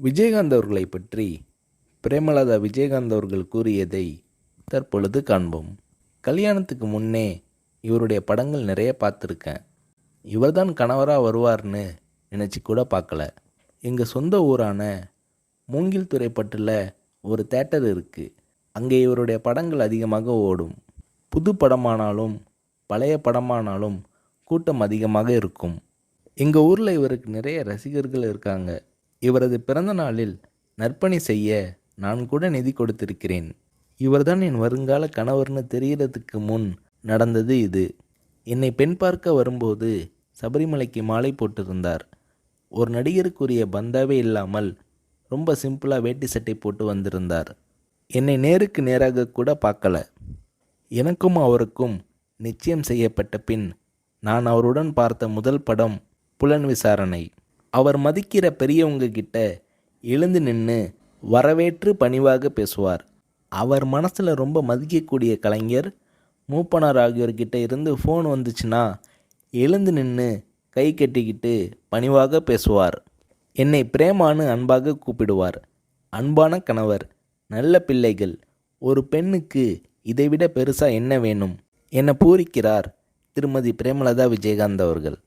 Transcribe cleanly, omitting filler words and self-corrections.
விஜயகாந்த் அவர்களை பற்றி பிரேமலதா விஜயகாந்த் அவர்கள் கூறியதை தற்பொழுது காண்போம். கல்யாணத்துக்கு முன்னே இவருடைய படங்கள் நிறைய பார்த்துருக்கேன். இவர்தான் கணவராக வருவார்னு நினச்சி கூட பார்க்கல. எங்கள் சொந்த ஊரான மூங்கில் துறைப்பட்டில் ஒரு தேட்டர் இருக்குது. அங்கே இவருடைய படங்கள் அதிகமாக ஓடும். புது படமானாலும் பழைய படமானாலும் கூட்டம் அதிகமாக இருக்கும். எங்கள் ஊரில் இவருக்கு நிறைய ரசிகர்கள் இருக்காங்க. இவரது பிறந்த நாளில் நற்பணி செய்ய நான் கூட நிதி கொடுத்திருக்கிறேன். இவர்தான் என் வருங்கால கணவர்னு தெரிகிறதுக்கு முன் நடந்தது இது. என்னை பெண் பார்க்க வரும்போது சபரிமலைக்கு மாலை போட்டிருந்தார். ஒரு நடிகருக்குரிய பந்தாவே இல்லாமல் ரொம்ப சிம்பிளாக வேட்டி சட்டை போட்டு வந்திருந்தார். என்னை நேருக்கு நேராக கூட பார்க்கல. எனக்கும் அவருக்கும் நிச்சயம் செய்யப்பட்ட பின் நான் அவருடன் பார்த்த முதல் படம் புலன் விசாரணை. அவர் மதிக்கிற பெரியவங்க கிட்ட எழுந்து நின்று வரவேற்று பணிவாக பேசுவார். அவர் மனசில் ரொம்ப மதிக்கக்கூடிய கலைஞர் மூப்பனார் ஆகியோர்கிட்ட இருந்து ஃபோன் வந்துச்சுன்னா எழுந்து நின்று கை கட்டிக்கிட்டு பணிவாக பேசுவார். என்னை பிரேமான்னு அன்பாக கூப்பிடுவார். அன்பான கணவர், நல்ல பிள்ளைகள், ஒரு பெண்ணுக்கு இதைவிட பெருசாக என்ன வேணும் என பூரிக்கிறார் திருமதி பிரேமலதா விஜயகாந்த் அவர்கள்.